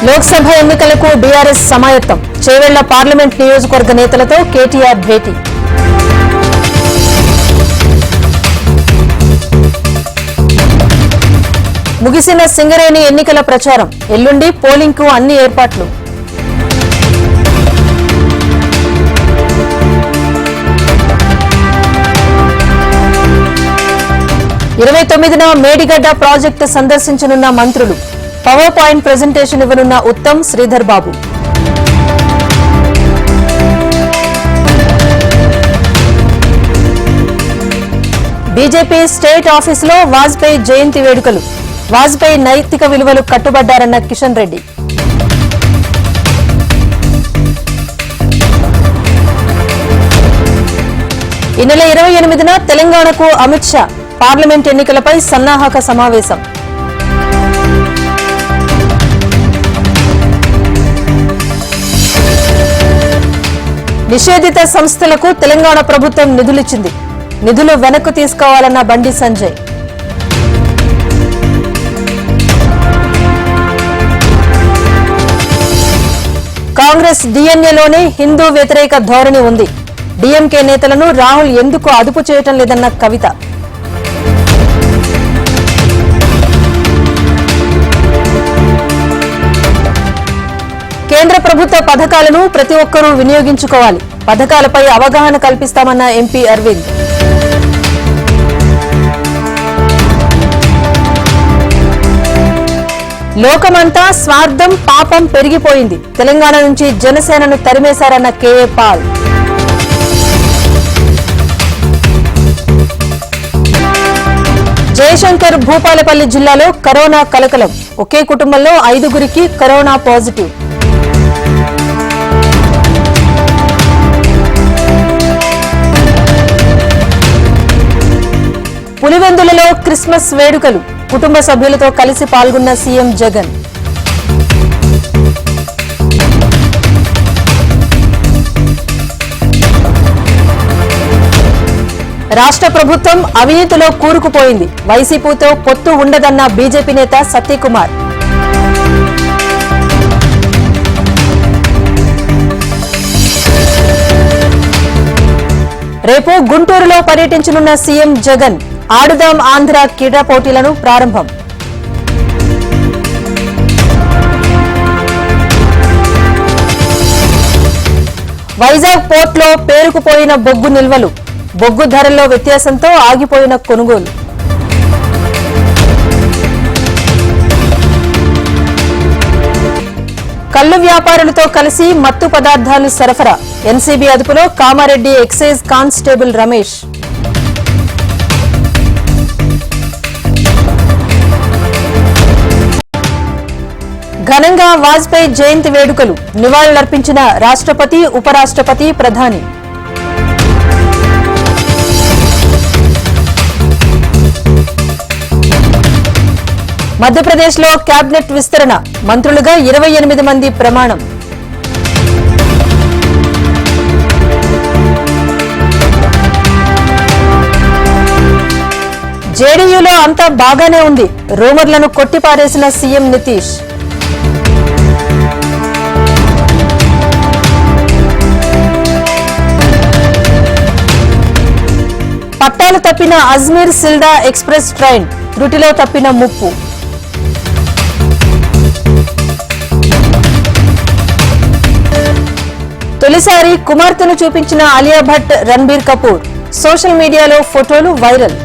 లోక్సభ ఎన్నికలకు బీఆర్ఎస్ సమాయత్తం. చేవెళ్ల పార్లమెంట్ నియోజకవర్గ నేతలతో కేటీఆర్ భేటీ. ముగిసిన సింగరేణి ఎన్నికల ప్రచారం. ఎల్లుండి పోలింగ్కు అన్ని ఏర్పాట్లు. ఇరవై 29న మేడిగడ్డ ప్రాజెక్టు సందర్శించనున్న మంత్రులు. పవర్ పాయింట్ ప్రెజెంటేషన్ ఇవ్వనున్న ఉత్తమ్, శ్రీధర్ బాబు. బీజేపీ స్టేట్ ఆఫీసులో వాజ్పేయి జయంతి వేడుకలు. వాజ్పేయి నైతిక విలువలు కట్టుబడ్డారన్న కిషన్ రెడ్డి. ఈ నెల 28న తెలంగాణకు అమిత్ షా. పార్లమెంట్ ఎన్నికలపై సన్నాహక సమావేశం. నిషేధిత సంస్థలకు తెలంగాణ ప్రభుత్వం నిధులిచ్చింది. నిధులు వెనక్కు తీసుకోవాలన్న బండి సంజయ్. కాంగ్రెస్ డీఎన్ఏలోనే హిందూ వ్యతిరేక ధోరణి ఉంది. డీఎంకే నేతలను రాహుల్ ఎందుకు అదుపు చేయటం లేదన్న కవిత. కేంద్ర ప్రభుత్వ పథకాలను ప్రతి ఒక్కరూ వినియోగించుకోవాలి. పథకాలపై అవగాహన కల్పిస్తామన్న ఎంపీ అరవింద్. లోకమంతా స్వార్థం, పాపం పెరిగిపోయింది. తెలంగాణ నుంచి జనసేనను తరిమేశారన్న కేఏ పాల్. జయశంకర్ భూపాలపల్లి జిల్లాలో కరోనా కలకలం. ఒకే కుటుంబంలో 5గురికి కరోనా పాజిటివ్. పులివెందులలో క్రిస్మస్ వేడుకలు. కుటుంబ సభ్యులతో కలిసి పాల్గొన్న సీఎం జగన్. రాష్ట్ర ప్రభుత్వం అవినీతిలో కూరుకుపోయింది. వైసీపీతో పొత్తు ఉండదన్న బీజేపీ నేత సత్యకుమార్. రేపు గుంటూరులో పర్యటించనున్న సీఎం జగన్. ఆడుదాం ఆంధ్ర క్రీడా పోటీలను ప్రారంభం. వైజాగ్ పోర్టులో పేరుకుపోయిన బొగ్గు నిల్వలు. బొగ్గు ధరల్లో వ్యత్యాసంతో ఆగిపోయిన కొనుగోలు. కల్లు వ్యాపారులతో కలిసి మత్తు పదార్థాలు సరఫరా. ఎన్సీబీ అదుపులో కామారెడ్డి ఎక్సైజ్ కానిస్టేబుల్ రమేష్. ఘనంగా వాజ్పేయి జయంతి వేడుకలు. నివాళులర్పించిన రాష్ట్రపతి, ఉపరాష్ట్రపతి, ప్రధాని. మధ్యప్రదేశ్లో కేబినెట్ విస్తరణ. మంత్రులుగా 28 మంది ప్రమాణం. జేడీయూలో అంతా బాగానే ఉంది. రూమర్లను కొట్టిపారేసిన సీఎం నితీష్. పట్టాలు తప్పిన అజ్మీర్ సిల్దా ఎక్స్ప్రెస్ ట్రైన్. త్రుటిలో తప్పిన ముప్పు. తొలిసారి కుమార్తెను చూపించిన అలియా భట్, రణబీర్ కపూర్. సోషల్ మీడియాలో ఫోటోలు వైరల్.